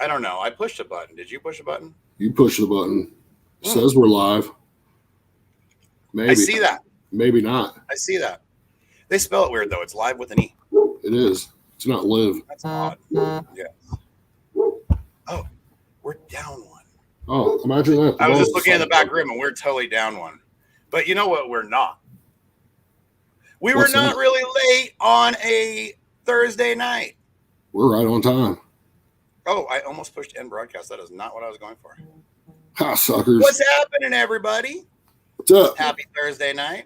I don't know. I pushed a button. Did you push a button? You push the button. Says we're live. Maybe. I see that. Maybe not. I see that. They spell it weird, though. It's live with an E. It is. It's not live. That's odd. Yeah. Oh, we're down one. Oh, imagine that. I was just looking in the back room, and we're totally down one. But you know what? We're not. We were not really late on a Thursday night. We're right on time. Oh, I almost pushed end broadcast. That is not what I was going for. Ha, suckers. What's happening, everybody? What's up? Happy Thursday night.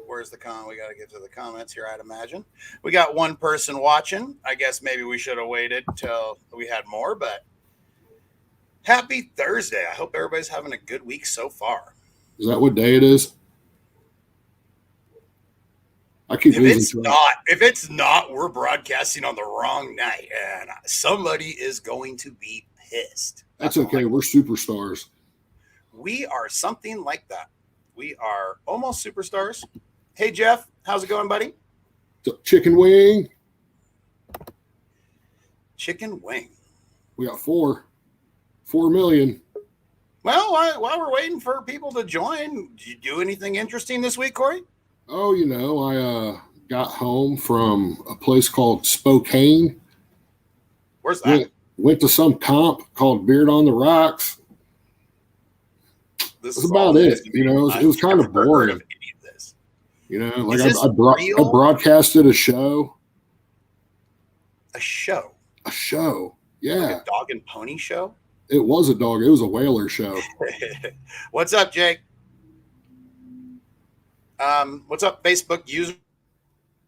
Where's the comment? We got to get to the comments here, I'd imagine. We got one person watching. I guess maybe we should have waited till we had more, but happy Thursday. I hope everybody's having a good week so far. Is that what day it is? I keep losing track. If it's not, we're broadcasting on the wrong night, and somebody is going to be pissed. That's okay. We're superstars. We are something like that. We are almost superstars. Hey, Jeff, how's it going, buddy? Chicken wing. Chicken wing. We got 4 million. Well, while we're waiting for people to join, did you do anything interesting this week, Corey? Oh, I got home from a place called Spokane. Where's that? Went to some comp called Beard on the Rocks. That's about it. It was kind of boring. Of any of this. I broadcasted a show. A show? A show. Yeah. Like a dog and pony show? It was a dog. It was a whaler show. What's up, Jake? What's up, Facebook user?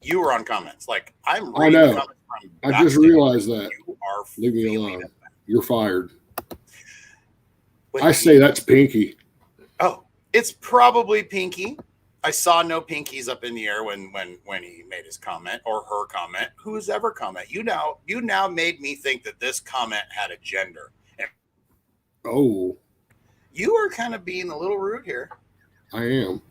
You were on comments. Like, I'm reading comments from I just realized that. You are leave me alone. You're fired. I say that's Pinky. Oh, it's probably Pinky. I saw no pinkies up in the air when he made his comment or her comment. Whose ever comment? You now made me think that this comment had a gender. Oh. You are kind of being a little rude here. I am.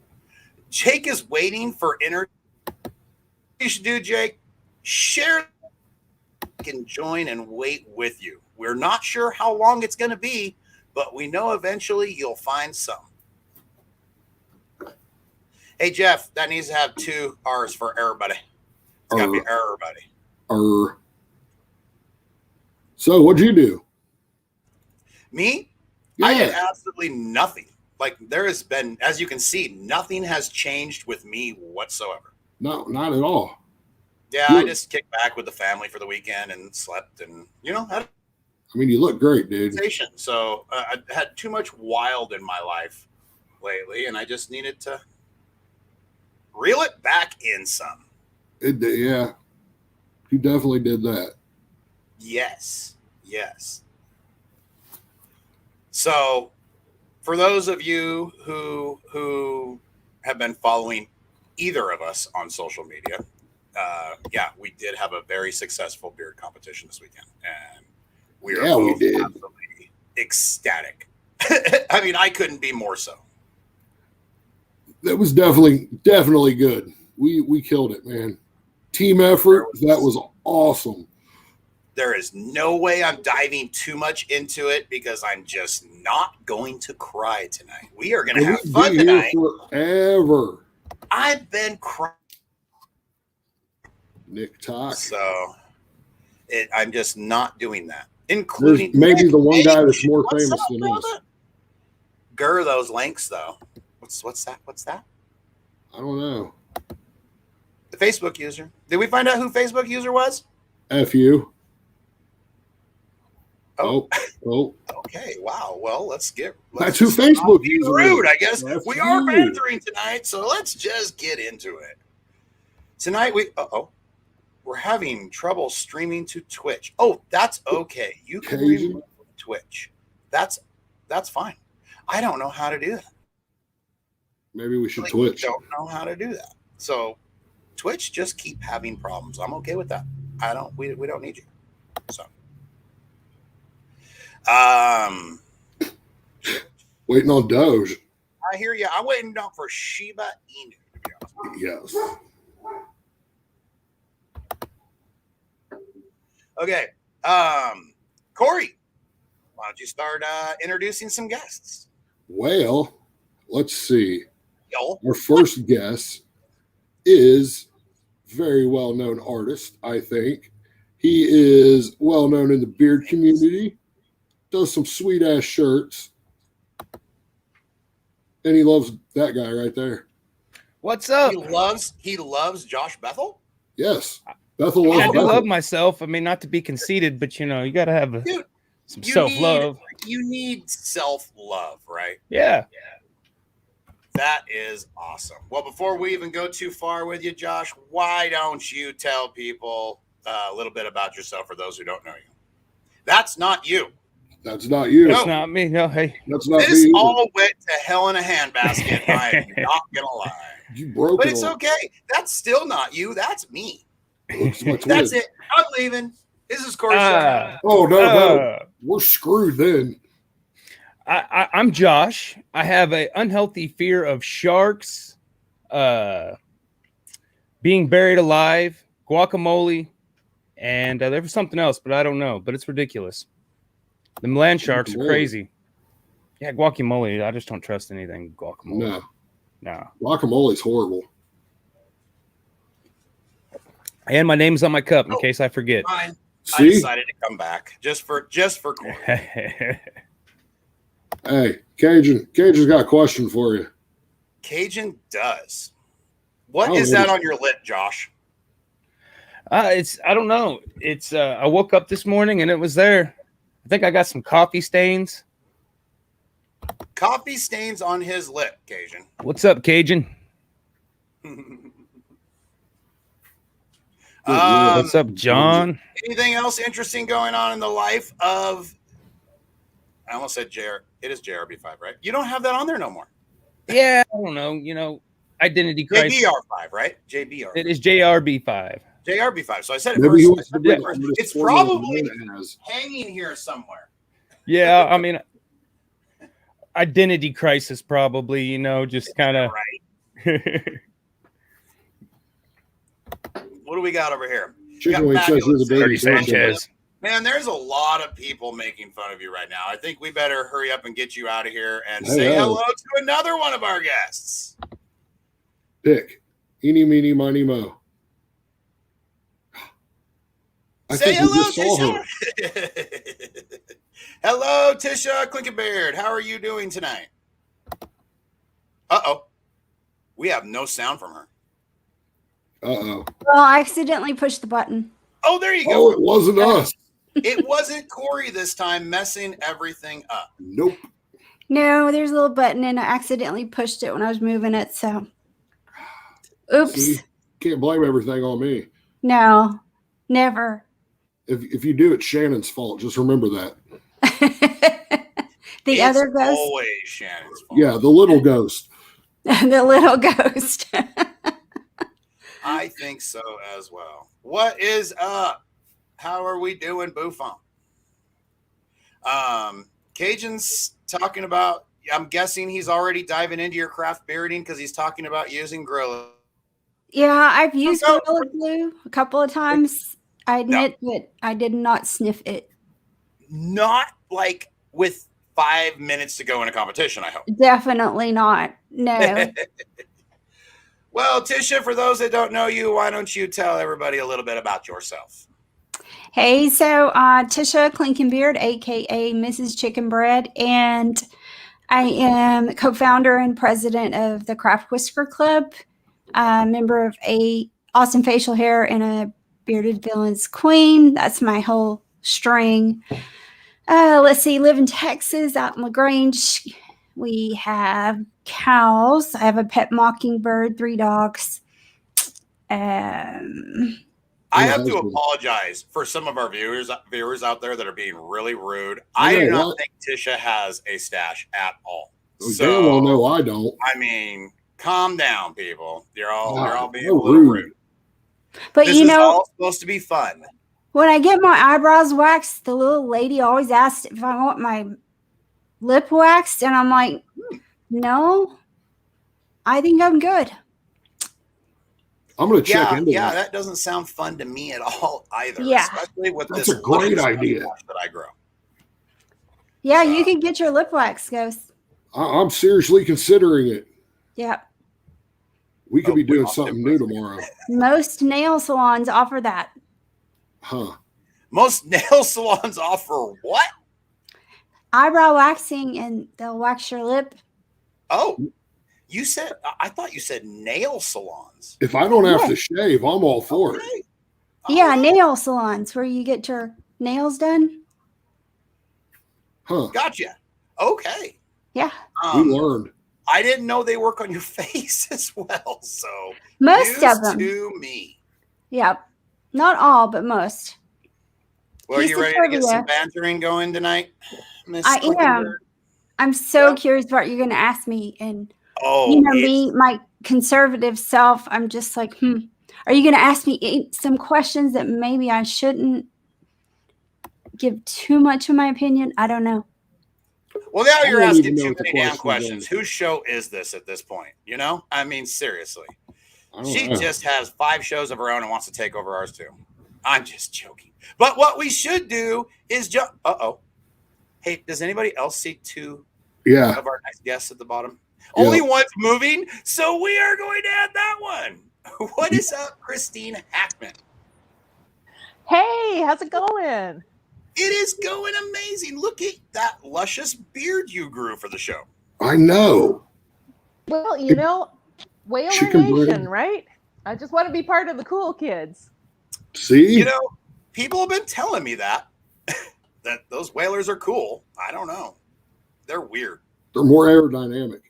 Jake is waiting for you should do, Jake. Share can join and wait with you. We're not sure how long it's going to be, but we know eventually you'll find some. Hey, Jeff, that needs to have 2 R's for everybody. It's got to be everybody. So what'd you do? Me? Yeah. I did absolutely nothing. Like, there has been, as you can see, nothing has changed with me whatsoever. No, not at all. Yeah, I just kicked back with the family for the weekend and slept and, had you look great, dude. So I had too much wild in my life lately, and I just needed to reel it back in some. Yeah, you definitely did that. Yes. So, for those of you who have been following either of us on social media, we did have a very successful beard competition this weekend, and we did absolutely ecstatic. I couldn't be more so. That was definitely good. We killed it, man. Team effort. That was awesome. There is no way I'm diving too much into it because I'm just not going to cry tonight. We are going to have fun tonight. Forever. I've been crying. Nick talk. So I'm just not doing that. Including maybe the one guy that's more famous than us. Gur those links though. What's that? I don't know. The Facebook user. Did we find out who Facebook user was? F you. Oh. Okay. Wow. Well, that's who Facebook user is. Rude, I guess. We are bantering tonight, so let's just get into it. Tonight we're having trouble streaming to Twitch. Oh, that's okay. You can stream Twitch. That's fine. I don't know how to do that. Maybe we should Twitch. I don't know how to do that. So Twitch just keep having problems. I'm okay with that. We don't need you. So waiting on Doge. I hear you. I'm waiting down for Shiba Inu, to be honest. Yes. Okay. Corey, why don't you start introducing some guests? Well, let's see. Yo. Our first guest is very well-known artist, I think. He is well-known in the beard community, does some sweet-ass shirts, and he loves that guy right there. What's up? He loves Josh Bethel? Yes. Bethel loves I do Bethel. love myself. I mean, not to be conceited, but you got to have some self-love. You need self-love, right? Yeah. That is awesome. Well, before we even go too far with you, Josh, why don't you tell people a little bit about yourself for those who don't know you? That's not you. That's not you. That's not me. No, hey. That's not This me. all went to hell in a handbasket. I am not going to lie. You broke But it it's all. okay. That's still not you. That's me. That's my twin. That's it. I'm leaving. This is Corey. Oh, no. We're screwed then. I'm Josh. I have an unhealthy fear of sharks, being buried alive, guacamole, and there was something else, but I don't know. But it's ridiculous. The land sharks are crazy. Yeah, guacamole. I just don't trust anything guacamole. No. Guacamole's horrible. And my name's on my cup in case I forget. Fine. See? I decided to come back just for Corey. Hey, Cajuan's got a question for you. Cajun does. What is that on your lip, Josh? I don't know. It's I woke up this morning and it was there. I think I got some coffee stains. Coffee stains on his lip, Cajun. What's up, Cajun? What's up, John? Anything else interesting going on in the life of? I almost said JR. It is JRB5, right? You don't have that on there no more. Yeah, I don't know. Identity crisis. JBR5, right? JBR. It is JRB5. JRB5. So I said it Maybe first. he It's probably hanging here somewhere. Yeah, I mean, identity crisis probably. Just kind of. Right. What do we got over here? Chicken says you're the baby Sanchez. Man, there's a lot of people making fun of you right now. I think we better hurry up and get you out of here and say hello to another one of our guests. Pick. Eeny, meeny, miny, mo. Say hello, Tisha. Hello, Tisha Clinkenbeard. How are you doing tonight? Uh-oh. We have no sound from her. Uh-oh. Well, I accidentally pushed the button. Oh, there you go. Oh, it wasn't us. It wasn't Corey this time messing everything up. Nope. No, there's a little button and I accidentally pushed it when I was moving it. So, oops. See, can't blame everything on me. No, never. If you do, it's Shannon's fault. Just remember that. The other ghost. Always Shannon's fault. Yeah, the little ghost. The little ghost. I think so as well. What is up? How are we doing, Buffon? Cajun's talking about, I'm guessing he's already diving into your craft bearding because he's talking about using Gorilla. Yeah, I've used Gorilla Glue a couple of times. I admit that I did not sniff it. Not like with 5 minutes to go in a competition, I hope. Definitely not. No. Well, Tisha, for those that don't know you, why don't you tell everybody a little bit about yourself? Hey, so Tisha Clinkenbeard, a.k.a. Mrs. Chicken Bread, and I am co-founder and president of the Craft Whisker Club, member of a Awesome Facial Hair and a Bearded Villains Queen. That's my whole string. Let's see, live in Texas, out in LaGrange. We have cows. I have a pet mockingbird, 3 dogs. I have to apologize for some of our viewers out there that are being really rude. I do not think Tisha has a stash at all. So, well, no, I don't. I mean, calm down, people. You're all being a little rude. But this is all supposed to be fun. When I get my eyebrows waxed, the little lady always asks if I want my lip waxed, and I'm like, no, I think I'm good. I'm going to check into that. Yeah, that doesn't sound fun to me at all either. Yeah. Especially with That's a great idea that I grow. Yeah, you can get your lip wax, Ghost. I'm seriously considering it. Yep. We could be doing something new tomorrow. Most nail salons offer that. Huh. Most nail salons offer what? Eyebrow waxing, and they'll wax your lip. Oh, I thought you said nail salons. If I don't have to shave, I'm all for it. Yeah, nail salons where you get your nails done. Huh. Gotcha. Okay. Yeah. We learned. I didn't know they work on your face as well. So Most of them. to me. Yep. Not all, but most. Well, are you ready to get some bantering going tonight, Miss I am. I'm so curious what you're going to ask me. And, me, my conservative self, I'm just like, Are you going to ask me some questions that maybe I shouldn't give too much of my opinion? I don't know. Well, now you're asking too many damn questions. Whose show is this at this point? You know? I mean, seriously. She just has 5 shows of her own and wants to take over ours too. I'm just joking. But what we should do is jump. Hey, does anybody else see 2 of our nice guests at the bottom? Yeah. Only one's moving, so we are going to add that one. What is up, Christine Hackman? Hey, how's it going? It is going amazing. Look at that luscious beard you grew for the show. I know. Well, you know, Whaler Nation, right? I just want to be part of the cool kids. See? You know, people have been telling me that those whalers are cool. I don't know. They're weird. They're more aerodynamic.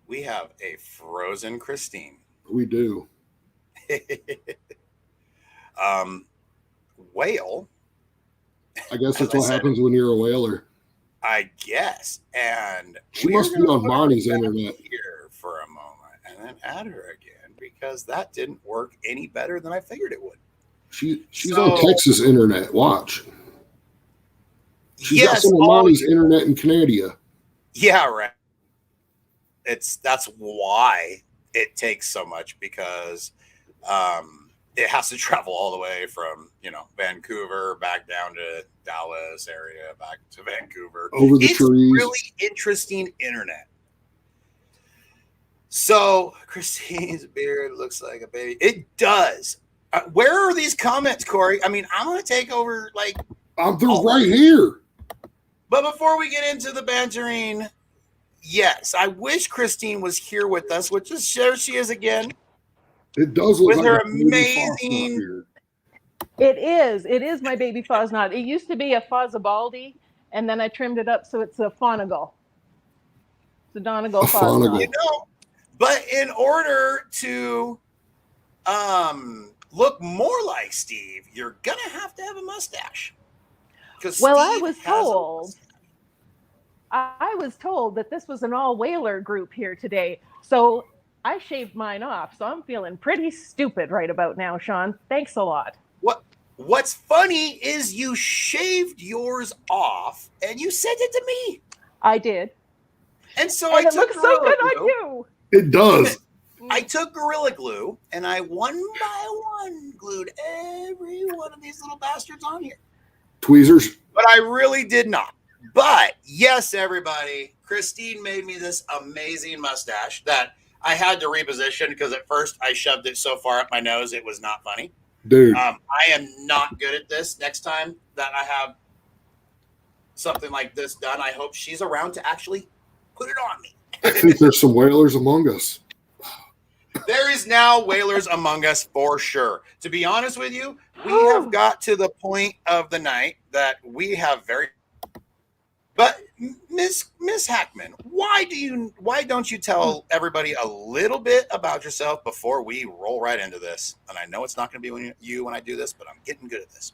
We have a frozen Christine. We do. Whale. I guess that's what happens when you're a whaler. I guess. And she must be on Monty's internet here for a moment and then add her again because that didn't work any better than I figured it would. She's on Texas internet. Watch. She's got some of Monty's internet in Canada. Yeah, right. That's why it takes so much because it has to travel all the way from, Vancouver back down to Dallas area, back to Vancouver. Over the trees. Really interesting internet. So Christine's beard looks like a baby. It does. Where are these comments, Corey? I mean, I'm going to take over they're right here. But before we get into the Banterin, yes, I wish Christine was here with us, which is there she is again. It does look with her amazing. It is my baby Fosnot. It used to be a Fossabaldi, and then I trimmed it up so it's a Fonagle. It's a Donegal Fosnot. But in order to look more like Steve, you're gonna have to have a mustache. I was told that this was an all whaler group here today, so I shaved mine off. So I'm feeling pretty stupid right about now, Sean. Thanks a lot. What's funny is you shaved yours off and you sent it to me. I did. And so it looks so good on you. It does. I took Gorilla Glue and I one by one glued every one of these little bastards on here. Tweezers. But I really did not. But yes, everybody, Christine made me this amazing mustache that I had to reposition because at first I shoved it so far up my nose it was not funny. Dude, I am not good at this. Next time that I have something like this done, I hope she's around to actually put it on me. I think there's some whalers among us. There is now whalers among us for sure. To be honest with you, we have got to the point of the night that we have But Miss Hackman, why don't you tell everybody a little bit about yourself before we roll right into this? And I know it's not going to be when I do this, but I'm getting good at this.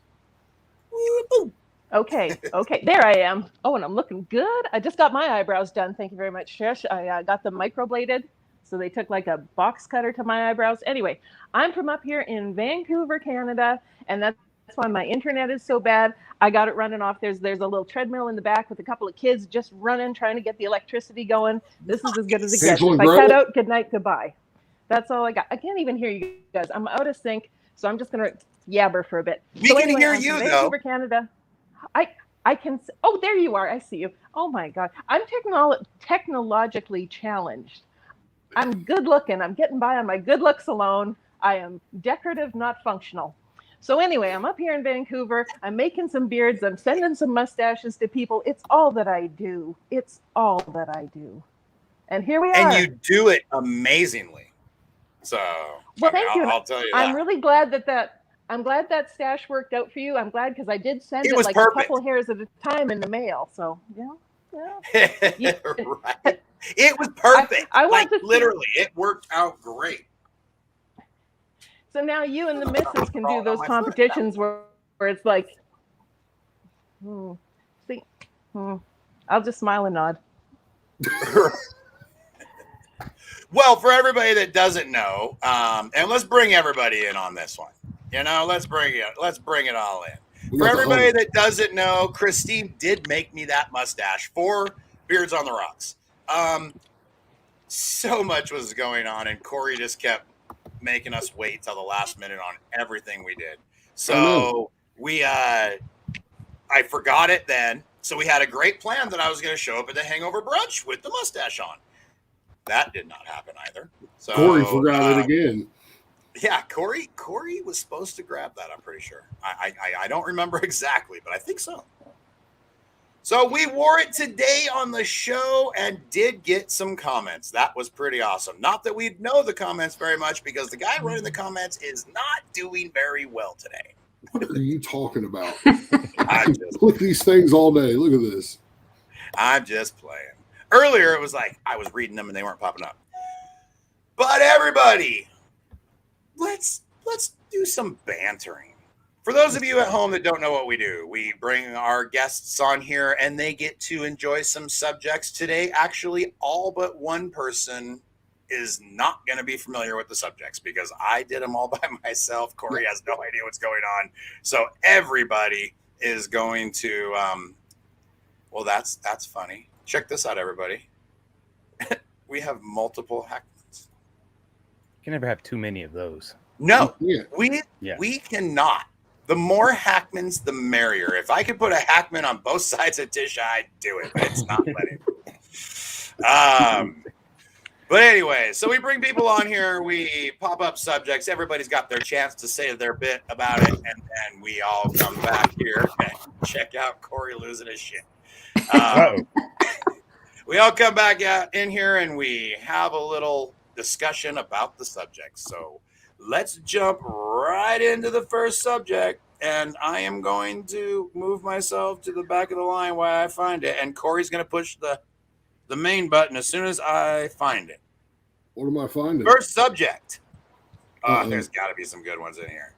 Okay, there I am. Oh, and I'm looking good. I just got my eyebrows done. Thank you very much, Trish. I got them microbladed, so they took like a box cutter to my eyebrows. Anyway, I'm from up here in Vancouver, Canada, and that's why my internet is so bad. I got it running off. There's a little treadmill in the back with a couple of kids just running, trying to get the electricity going. This is as good as it gets. If I cut out, good night, goodbye. That's all I got. I can't even hear you guys. I'm out of sync, so I'm just going to yabber for a bit. We can hear you, Vancouver, Canada. I can. Oh, there you are. I see you. Oh my God. I'm technologically challenged. I'm good looking. I'm getting by on my good looks alone. I am decorative, not functional. So anyway, I'm up here in Vancouver. I'm making some beards. I'm sending some mustaches to people. It's all that I do. It's all that I do. And here we are. And you do it amazingly. So, well, thank you. I'll tell you that. I'm really glad I'm glad that stash worked out for you. I'm glad because I did send it was like perfect. a couple hairs at a time in the mail. So yeah. Right. It was perfect. I want like to literally, it worked out great. So now you and the missus can do those competitions where it's like, I'll just smile and nod. Well, for everybody that doesn't know, and let's bring everybody in on this one. Let's bring it all in. For everybody that doesn't know, Christine did make me that mustache for Beards on the Rocks. So much was going on, and Corey just kept making us wait till the last minute on everything we did. So I forgot it then. So we had a great plan that I was going to show up at the hangover brunch with the mustache on. That did not happen either. So Corey forgot it again. Yeah, Corey was supposed to grab that, I'm pretty sure. I don't remember exactly, but I think so. So we wore it today on the show and did get some comments. That was pretty awesome. Not that we know the comments very much because the guy running the comments is not doing very well today. What are you talking about? I just look at these things all day. Look at this. I'm just playing. Earlier, it was like I was reading them and they weren't popping up. But everybody, let's do some bantering. For those of you at home that don't know what we do, we bring our guests on here and they get to enjoy some subjects. Today, actually, all but one person is not going to be familiar with the subjects because I did them all by myself. Corey has no idea what's going on. So everybody is going to, well, that's funny. Check this out, everybody. We have multiple Hackmans. You can never have too many of those. No, we cannot. The more Hackmans, the merrier. If I could put a Hackman on both sides of Tisha, I'd do it, but it's not letting me. But anyway, so we bring people on here. We pop up subjects. Everybody's got their chance to say their bit about it, and then we all come back here and check out Corey losing his shit. We all come back out in here and we have a little discussion about the subject. So let's jump right into the first subject. And I am going to move myself to the back of the line while I find it. And Corey's going to push the main button as soon as I find it. What am I finding? First subject. There's got to be some good ones in here.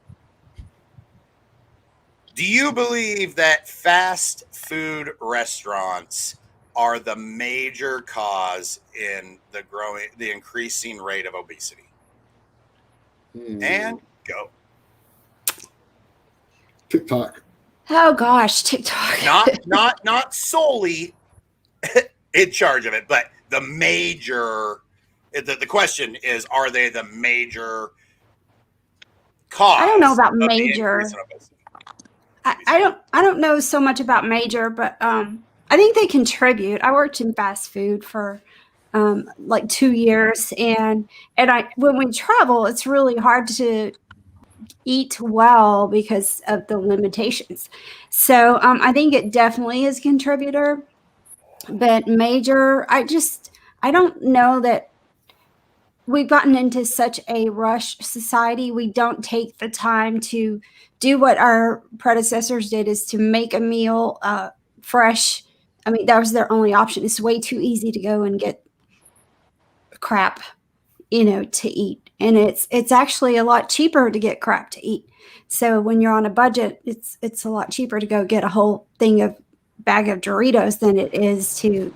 Do you believe that fast food restaurants are the major cause in the increasing rate of obesity? And go. TikTok. Oh gosh, TikTok. Not solely in charge of it, but the major. The question is, are they the major cause? I don't know about major. I don't know so much about major, but I think they contribute. I worked in fast food for like 2 years, and when we travel, it's really hard to eat well because of the limitations. So I think it definitely is a contributor, but major, I don't know that we've gotten into such a rush society. We don't take the time to do what our predecessors did, is to make a meal fresh. I mean, that was their only option. It's way too easy to go and get crap, to eat. And it's actually a lot cheaper to get crap to eat. So when you're on a budget, it's a lot cheaper to go get a whole bag of Doritos than it is to,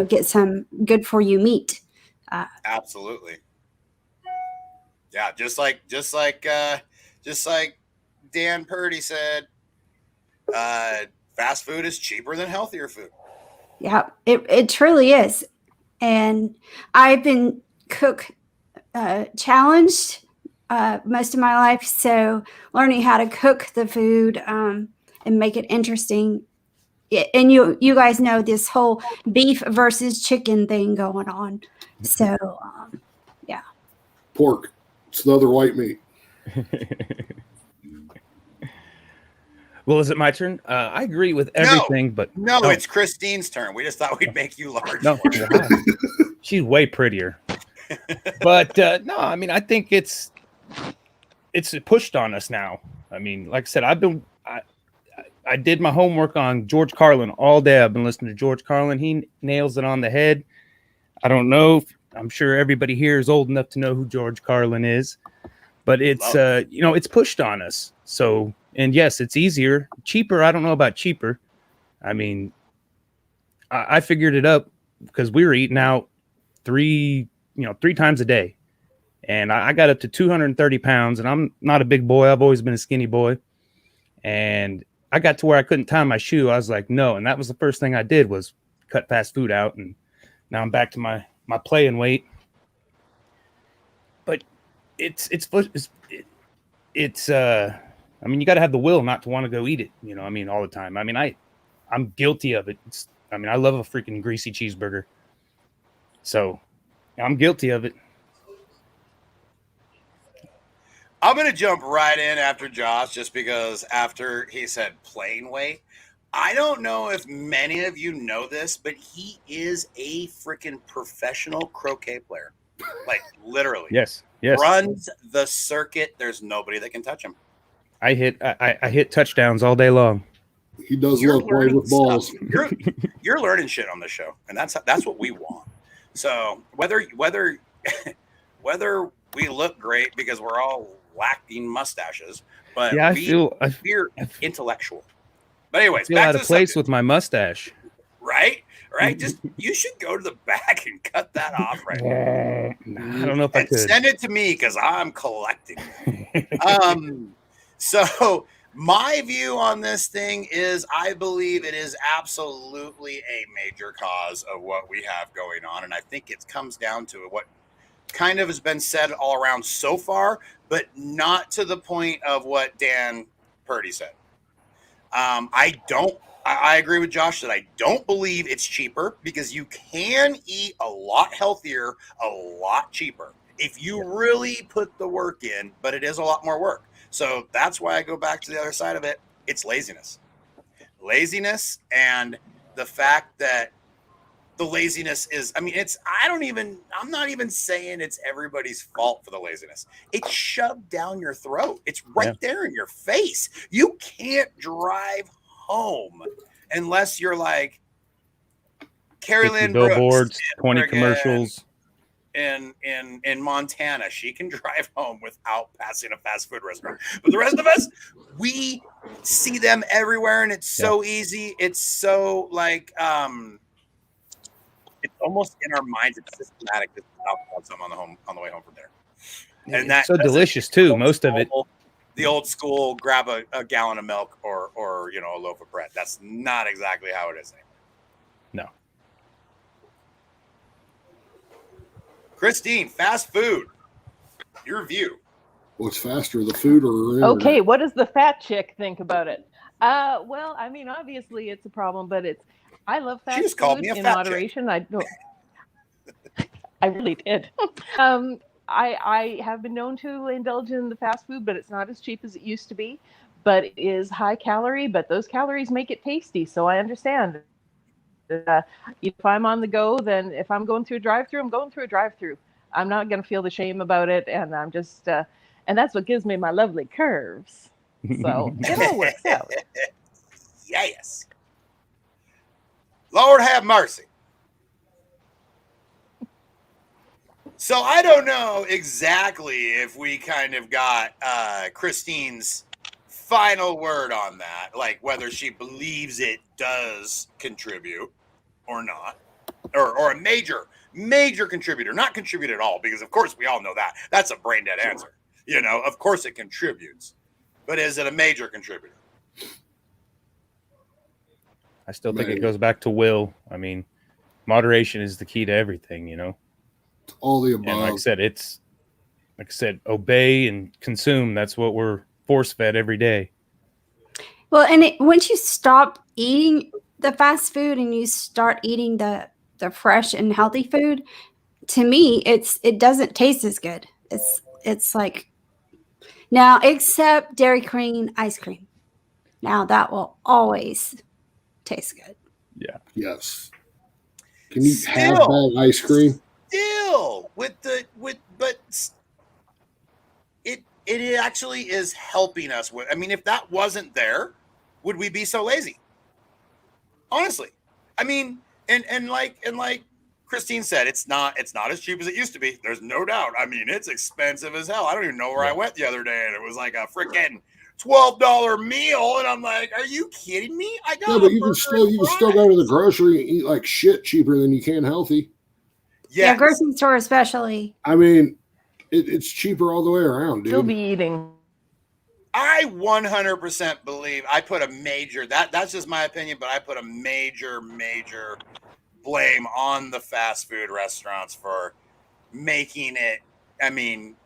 get some good for you meat. Absolutely. Yeah, just like Dan Purdy said, fast food is cheaper than healthier food. Yeah, it truly is. And I've been cook challenged most of my life. So learning how to cook the food and make it interesting. And you guys know this whole beef versus chicken thing going on. So, yeah. Pork. It's another white meat. Well, is it my turn? I agree with everything, but no, it's Christine's turn. We just thought we'd make you large. No, she's way prettier. But no, I mean, I think it's pushed on us now. I mean, like I said, I did my homework on George Carlin all day. I've been listening to George Carlin. He nails it on the head. I don't know. I'm sure everybody here is old enough to know who George Carlin is, but it's it's pushed on us. So, and yes, it's easier, cheaper. I don't know about cheaper. I mean, I figured it up because we were eating out three times a day, and I got up to 230 pounds, and I'm not a big boy. I've always been a skinny boy, and I got to where I couldn't tie my shoe. I was like, no, and that was the first thing I did was cut fast food out, and now I'm back to my playing weight. But it's I mean, you got to have the will not to want to go eat it, I mean, all the time. I mean, I'm guilty of it. I mean, I love a freaking greasy cheeseburger. So I'm guilty of it. I'm going to jump right in after Josh, just because after he said plain weight, I don't know if many of you know this, but he is a freaking professional croquet player. Like, literally. Yes. Runs the circuit. There's nobody that can touch him. I hit touchdowns all day long. He does love playing with balls. You're learning shit on this show, and that's what we want. So whether we look great because we're all lacking mustaches, but yeah, we're intellectual. But anyways, I feel back out to of the place subject. with my mustache. Right. Just you should go to the back and cut that off right now. I don't know if I could. Send it to me because I'm collecting. So my view on this thing is I believe it is absolutely a major cause of what we have going on. And I think it comes down to what kind of has been said all around so far, but not to the point of what Dan Purdy said. I agree with Josh that I don't believe it's cheaper because you can eat a lot healthier, a lot cheaper if you really put the work in, but it is a lot more work. So that's why I go back to the other side of it. It's laziness. Laziness, and the fact that the laziness is, I mean, I'm not even saying it's everybody's fault for the laziness. It's shoved down your throat. It's right there in your face. You can't drive home unless you're like Carrie Lynn billboards, Brooks 20 commercials. In Montana, she can drive home without passing a fast food restaurant. But the rest of us, we see them everywhere, and it's so easy. It's so like it's almost in our minds. It's systematic to have some on the way home from there. And that's so delicious too. Most of it. The old school, grab a gallon of milk or a loaf of bread. That's not exactly how it is anymore. No. Christine, fast food. Your view. What's faster, the food or okay? What does the fat chick think about it? Well, I mean, obviously it's a problem, but I love fast food in moderation. I don't. I really did. I have been known to indulge in the fast food, but it's not as cheap as it used to be. But it is high calorie, but those calories make it tasty. So I understand. If I'm on the go, then if I'm going through a drive-through, I'm going through a drive-through. I'm not going to feel the shame about it, and I'm just, and that's what gives me my lovely curves. So it all works out. Yes. Lord have mercy. So I don't know exactly if we kind of got Christine's final word on that, like whether she believes it does contribute or not, or a major contributor, not contribute at all, because of course we all know that. That's a brain dead answer. Of course it contributes, but is it a major contributor? I still think it goes back to will. I mean, moderation is the key to everything, All the above. And like I said, obey and consume. That's what we're force fed every day. Well, and once you stop eating the fast food and you start eating the fresh and healthy food, to me, it doesn't taste as good. It's like now, except Dairy Queen ice cream. Now that will always taste good. Yes. Can you have Still. that ice cream? Still but it actually is helping us with. I mean, if that wasn't there, would we be so lazy? Honestly, I mean, and like Christine said, it's not as cheap as it used to be. There's no doubt. I mean, it's expensive as hell. I don't even know where I went the other day, and it was like a freaking $12 meal, and I'm like, are you kidding me? I got but you can still go to the grocery and eat like shit cheaper than you can healthy. Yeah, grocery store especially. I mean, it's cheaper all the way around, dude. You'll be eating. I 100% believe I put a major, that's just my opinion, but I put a major blame on the fast food restaurants for making it. I mean,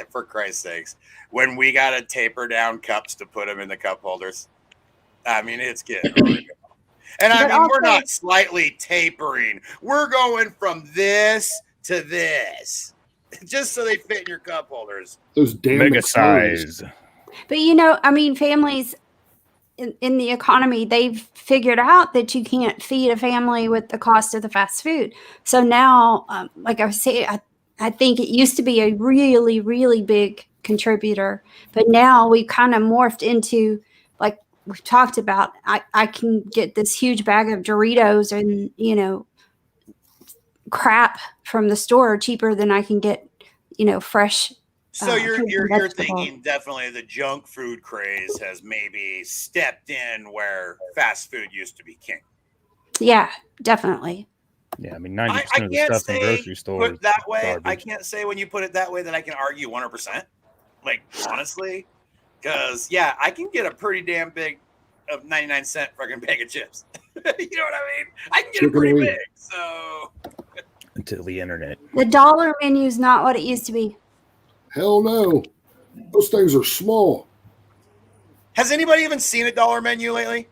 for Christ's sakes, when we got to taper down cups to put them in the cup holders, I mean, it's getting really and I mean, we're not slightly tapering. We're going from this to this just so they fit in your cup holders. Those damn mega size. But I mean, families in the economy, they've figured out that you can't feed a family with the cost of the fast food. So now, like I was saying, I think it used to be a really, really big contributor, but now we've kind of morphed into, like we've talked about, I can get this huge bag of Doritos and, crap from the store cheaper than I can get, fresh. So you're thinking definitely the junk food craze has maybe stepped in where fast food used to be king. Yeah, definitely. Yeah, I mean 90% of the stuff in grocery stores. Put that way, garbage. I can't say when you put it that way that I can argue 100%. Like honestly, because I can get a pretty damn big of 99-cent fucking bag of chips. You know what I mean? I can get it pretty big. So until the internet. The dollar menu is not what it used to be. Hell no. Those things are small. Has anybody even seen a dollar menu lately?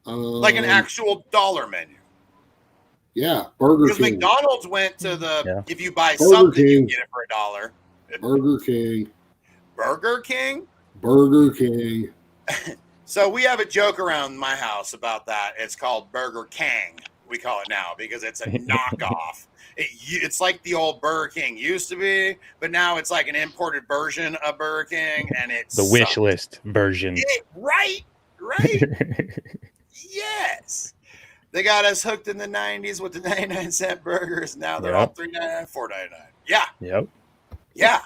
Like an actual dollar menu? Yeah, Burger King. Because McDonald's went to the, if you buy Burger something, King. you get it for $1. Burger King. Burger King? Burger King. So we have a joke around my house about that. It's called Burger King. We call it now because it's a knockoff. It's like the old Burger King used to be, but now it's like an imported version of Burger King, and it's the wish list version. Right. Yes. They got us hooked in the 90s with the 99-cent burgers. Now they're all $3.99, $4.99. Yeah. Yep. Yeah.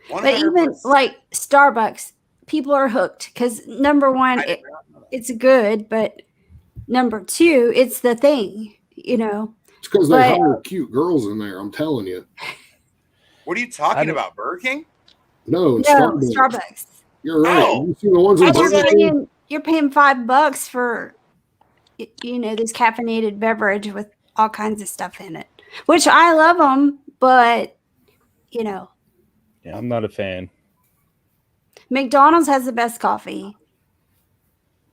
100%. But even like Starbucks, people are hooked because number one, it's good, but number two, it's the thing, It's because they hire cute girls in there, I'm telling you. What are you talking about, Burger King? No, Starbucks. You're right. Oh. You see the ones in Burger King? You're paying $5 for, this caffeinated beverage with all kinds of stuff in it, which I love them, but, Yeah, I'm not a fan. McDonald's has the best coffee.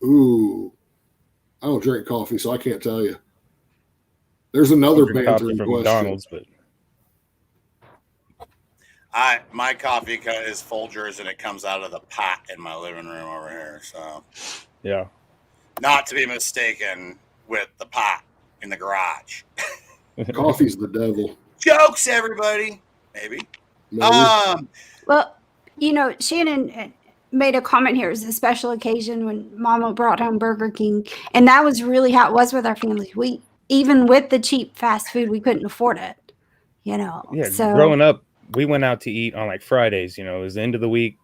Ooh. I don't drink coffee, so I can't tell you. There's another Banter in from question. McDonald's, but my coffee is Folgers, and it comes out of the pot in my living room over here. So, yeah, not to be mistaken with the pot in the garage. Coffee's the devil. Jokes, everybody. Maybe. Well, Shannon made a comment here. It was a special occasion when Mama brought home Burger King, and that was really how it was with our family. We, even with the cheap fast food, we couldn't afford it. Yeah. So growing up, we went out to eat on like Fridays. It was the end of the week.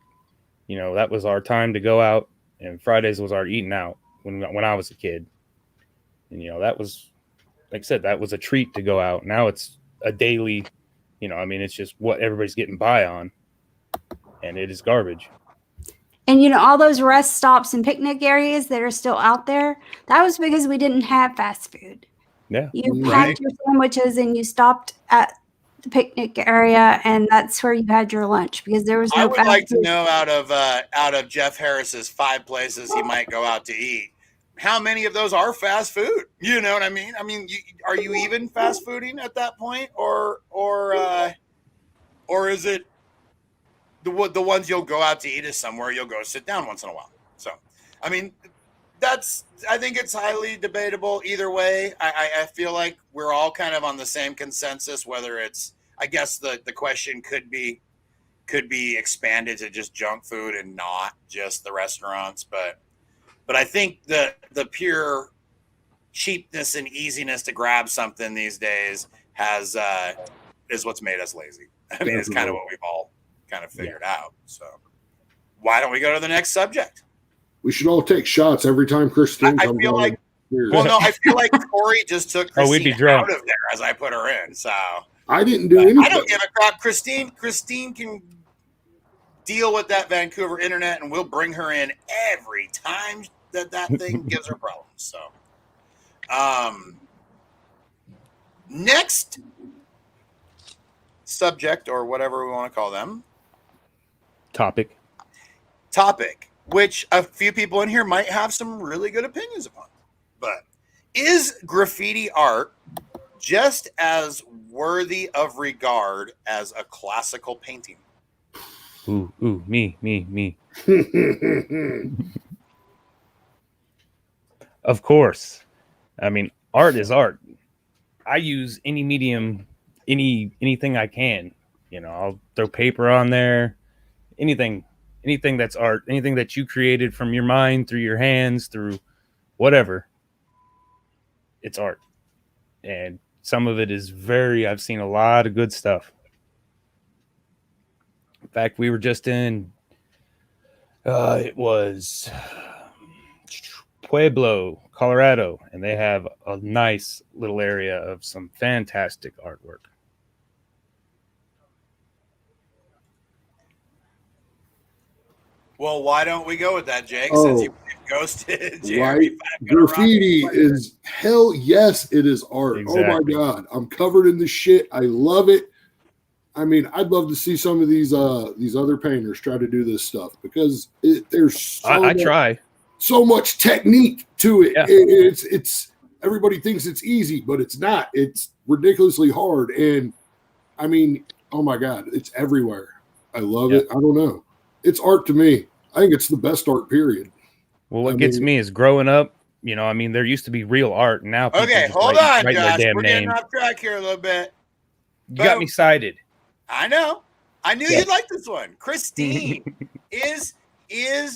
That was our time to go out, and Fridays was our eating out when I was a kid. And that was, like I said, that was a treat to go out. Now it's a daily. It's just what everybody's getting by on, and it is garbage. And all those rest stops and picnic areas that are still out there, that was because we didn't have fast food. Yeah. You packed your sandwiches and you stopped at the picnic area, and that's where you had your lunch because there was no. I would fast like to food. know out of Jeff Harris's 5 places he might go out to eat, how many of those are fast food? You know what I mean? I mean, are you even fast fooding at that point, or is it the ones you'll go out to eat is somewhere you'll go sit down once in a while? So, I mean, I think it's highly debatable either way. I feel like we're all kind of on the same consensus, whether it's, I guess the question could be expanded to just junk food and not just the restaurants. But I think the pure cheapness and easiness to grab something these days is what's made us lazy. I mean, it's kind of what we've all kind of figured out. So why don't we go to the next subject? We should all take shots every time Christine I comes feel on like, here. well, no, I feel like Corey just took we'd be Christine drunk. out of there as I put her in. So I didn't do anything. I don't give a crap. Christine can deal with that Vancouver internet, and we'll bring her in every time that thing gives her problems. So, next subject, or whatever we want to call them, Topic. which a few people in here might have some really good opinions upon. But is graffiti art just as worthy of regard as a classical painting? Ooh, me. Of course. I mean, art is art. I use any medium, anything I can. You know, I'll throw paper on there, anything that's art, anything that you created from your mind, through your hands, through whatever. It's art. And some of it is I've seen a lot of good stuff. In fact, we were just in, it was Pueblo, Colorado, and they have a nice little area of some fantastic artwork. Well, why don't we go with that, Jake? Oh. Since you ghosted Right? Graffiti is hell yes, it is art. Exactly. Oh my God. I'm covered in the shit. I love it. I mean, I'd love to see some of these other painters try to do this stuff because there's I try. So much technique to it. Yeah. It's everybody thinks it's easy, but it's not. It's ridiculously hard. And I mean, oh my God, it's everywhere. I love it. I don't know. It's art to me. I think it's the best art, period. Well, what gets me is growing up, you know, I mean, there used to be real art, and now people Okay, just hold write on, their Josh. damn We're getting name. off track here a little bit. You got me cited. I know. I knew you'd like this one. Christine,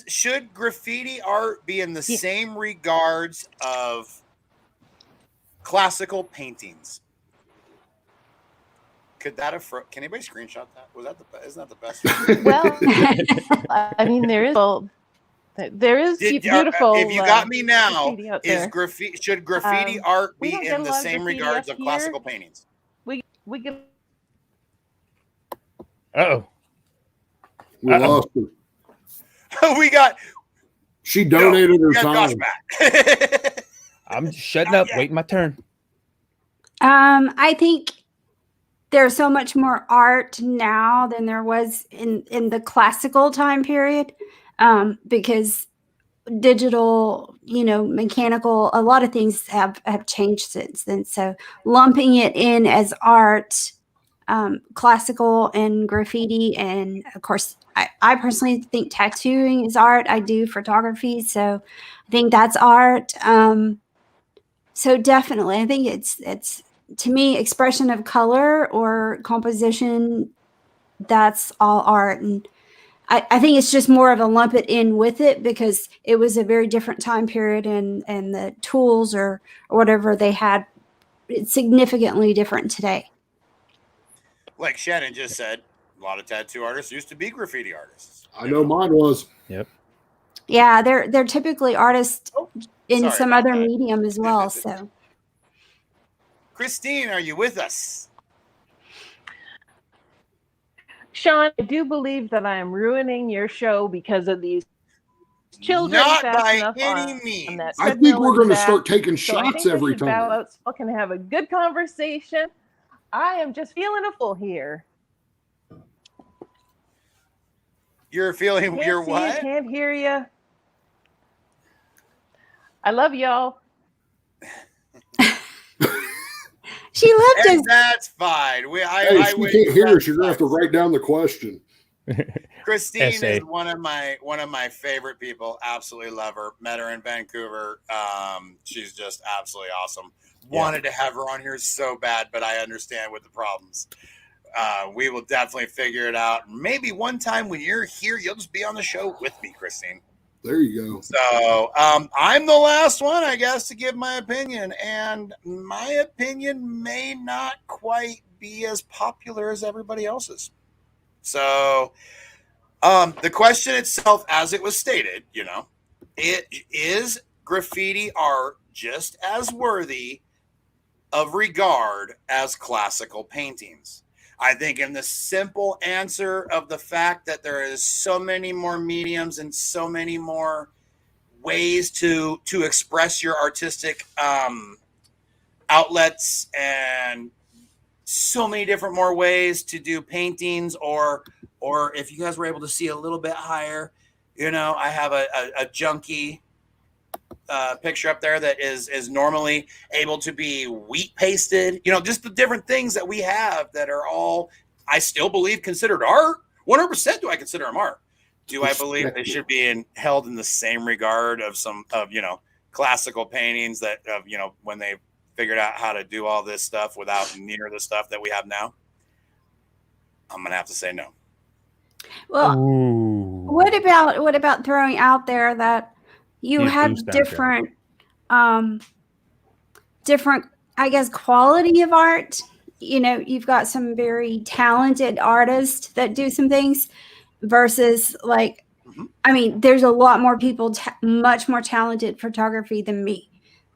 should graffiti art be in the same regards of classical paintings? Could that have? Can anybody screenshot that? Was that isn't that the best? Well, I mean, there is beautiful. If you got me now, graffiti out is there. graffiti should graffiti art we be don't get in a the lot of same graffiti regards up of here. classical paintings? We get Uh-oh. We lost her. we got. She donated her we got Josh time. back. I'm shutting up, waiting my turn. I think there's so much more art now than there was in the classical time period, because digital, mechanical, a lot of things have changed since then. So lumping it in as art, classical and graffiti, and of course, I personally think tattooing is art. I do photography, so I think that's art. So definitely, I think it's to me, expression of color or composition, that's all art. And I think it's just more of a lump it in with it because it was a very different time period, and the tools or whatever they had, it's significantly different today. Like Shannon just said, a lot of tattoo artists used to be graffiti artists. I know mine was. Yep. Yeah, they're typically artists in sorry some about other that. medium as well. So Christine, are you with us? Sean, I do believe that I am ruining your show because of these children. Not fast by enough any on means. that I think treadmill we're and going to back. start taking So I shots think we every should bow time. out so I can have a good conversation. I am just feeling a full here. You're feeling Can't you're see what? you, can't hear you. I love y'all. She left And us. that's fine. Hey, I she wish can't hear that us. You're gonna have to write down the question. Christine Essay. is one of my favorite people. Absolutely love her. Met her in Vancouver. She's just absolutely awesome. Wanted to have her on here so bad, but I understand with the problems. We will definitely figure it out. Maybe one time when you're here, you'll just be on the show with me, Christine. There you go. So I'm the last one, I guess, to give my opinion, and my opinion may not quite be as popular as everybody else's. So the question itself, as it was stated, it is graffiti art just as worthy of regard as classical paintings. I think in the simple answer of the fact that there is so many more mediums and so many more ways to express your artistic outlets, and so many different more ways to do paintings, or if you guys were able to see a little bit higher, I have a junkie picture up there that is normally able to be wheat pasted, just the different things that we have that are all, I still believe, considered art. 100% do I consider them art. Do I believe they should be held in the same regard of classical paintings that when they figured out how to do all this stuff without near the stuff that we have now? I'm gonna have to say no. Well, Ooh. what about throwing out there that you Use have boost down, different, I guess, quality of art. You've got some very talented artists that do some things versus I mean, there's a lot more people, much more talented photography than me.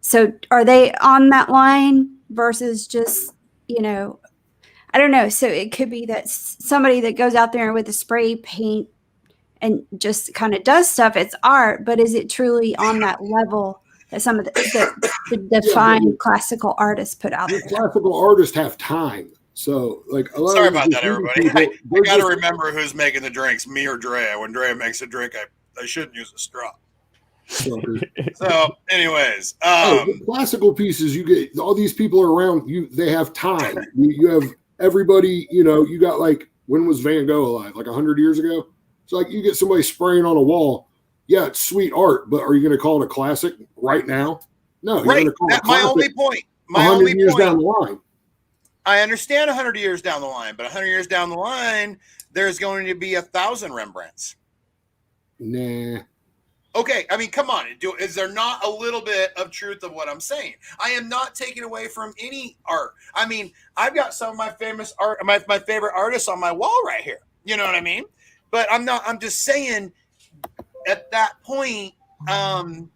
So are they on that line versus just, I don't know. So it could be that somebody that goes out there with a spray paint and just kind of does stuff, it's art, but is it truly on that level that some of the defined classical artists put out there? Classical artists have time. So, a lot Sorry of about that, everybody. People, I got to remember who's making the drinks, me or Drea. When Drea makes a drink, I shouldn't use a straw. So, anyways, the classical pieces, you get all these people are around you. They have time. You have everybody. You got when was Van Gogh alive? 100 years ago. So you get somebody spraying on a wall. Yeah, it's sweet art, but are you going to call it a classic right now? No, you're going to call it a classic. My only point. 100 years down the line. I understand 100 years down the line, but 100 years down the line, there's going to be 1,000 Rembrandts. Nah. Okay, I mean, come on. Is there not a little bit of truth of what I'm saying? I am not taking away from any art. I mean, I've got some of my famous art, my favorite artists on my wall right here. You know what I mean? But I'm just saying at that point, I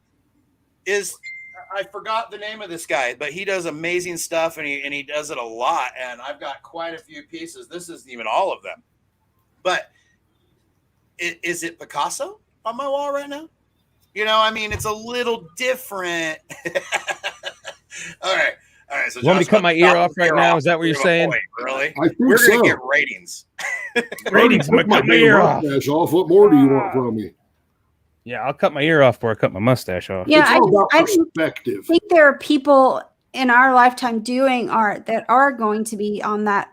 forgot the name of this guy, but he does amazing stuff, and he does it a lot. And I've got quite a few pieces. This isn't even all of them. But is it Picasso on my wall right now? I mean, it's a little different. All right. So you want me to cut my ear off right now? Is that what you're saying? Really? We're going to get ratings. Ratings. I'm going to cut my ear off. What more do you want from me? Yeah, I'll cut my ear off before I cut my mustache off. Yeah, it's all about perspective. I think there are people in our lifetime doing art that are going to be on that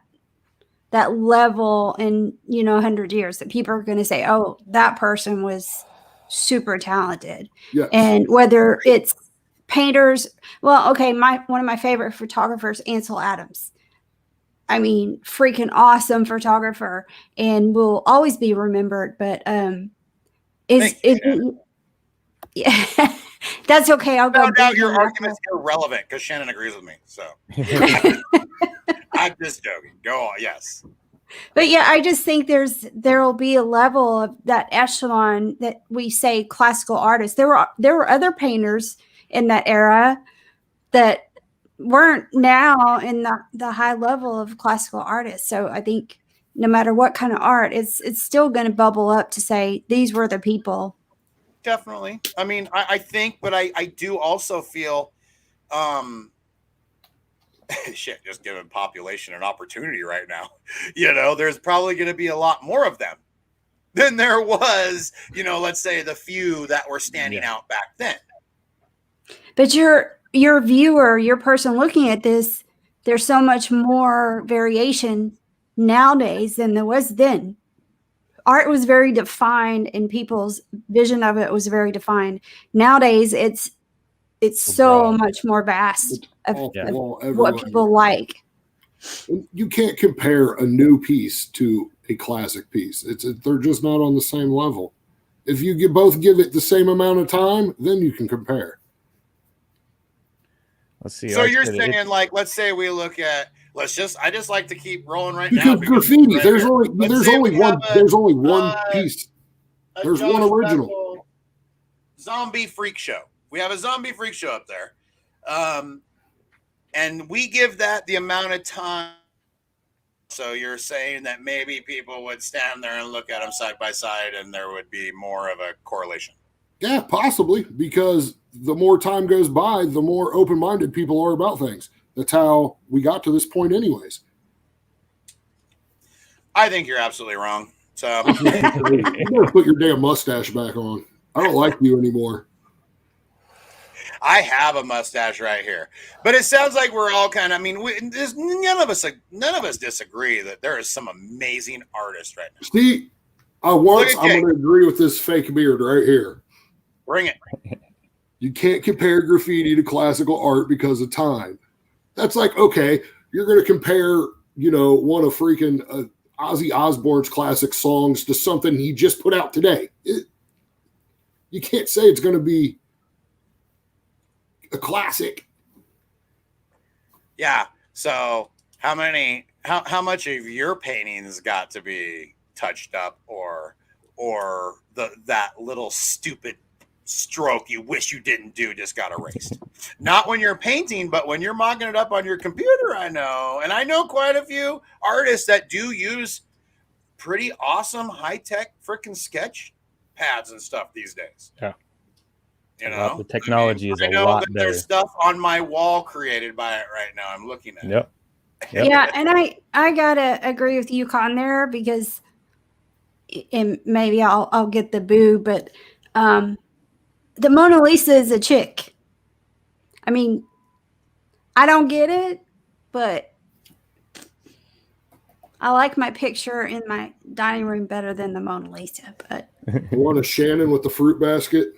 level in 100 years, that people are going to say, oh, that person was super talented. Yes. And whether it's painters, well, okay, one of my favorite photographers, Ansel Adams. I mean, freaking awesome photographer, and will always be remembered. But yeah, that's okay. I'll go. No doubt your argument's irrelevant because Shannon agrees with me. So I'm just joking. Go on. Yes. But yeah, I just think there'll be a level of that echelon that we say classical artists. There were other painters in that era that weren't now in the high level of classical artists. So I think no matter what kind of art, it's still going to bubble up to say these were the people. Definitely. I mean, I think, but I do also feel shit, just giving population an opportunity right now. You know, there's probably going to be a lot more of them than there was, you know, let's say the few that were standing out back then. But your viewer, your person looking at this, there's so much more variation nowadays than there was then. Art was very defined and people's vision of it was very defined. Nowadays it's so much more vast of what people like. You can't compare a new piece to a classic piece. They're just not on the same level. If you both give it the same amount of time, then you can compare. Let's see. So you're saying, like, let's say we look at, I just like to keep rolling right because now. Graffiti, there's only one piece. There's one original. Zombie freak show. We have a zombie freak show up there. And we give that the amount of time. So you're saying that maybe people would stand there and look at them side by side and there would be more of a correlation. Yeah, possibly, because the more time goes by, the more open-minded people are about things. That's how we got to this point anyways. I think you're absolutely wrong. So you better put your damn mustache back on. I don't like you anymore. I have a mustache right here, but it sounds like we're all kind of, I mean, none of us disagree that there is some amazing artists right now. See, I'm going to agree with this fake beard right here. Bring it. You can't compare graffiti to classical art because of time. That's like, okay, you're going to compare, one of freaking Ozzy Osbourne's classic songs to something he just put out today. You can't say it's going to be a classic. Yeah. So how much of your paintings got to be touched up or that little stupid stroke you wish you didn't do just got erased? Not when you're painting, but when you're mocking it up on your computer. I know quite a few artists that do use pretty awesome high-tech freaking sketch pads and stuff these days. Yeah. The technology is a lot better. There's stuff on my wall created by it right now. I'm looking at it. Yeah, and I gotta agree with you, Con, there, because and maybe I'll get the boo, but the Mona Lisa is a chick. I mean, I don't get it, but I like my picture in my dining room better than the Mona Lisa. But you want a Shannon with the fruit basket?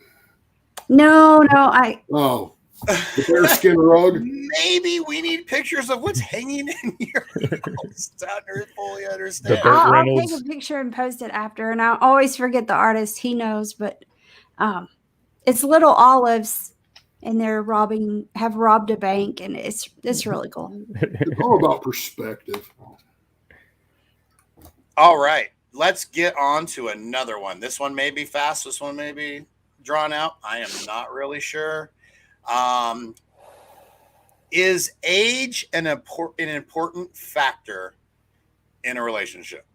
Oh, the bearskin rug. Maybe we need pictures of what's hanging in your house. I fully understand. I'll take a picture and post it after, and I always forget the artist. He knows, but it's little olives, and they're have robbed a bank, and it's really cool. It's all about perspective. All right, let's get on to another one. This one may be fast. This one may be drawn out. I am not really sure. Is age an important factor in a relationship?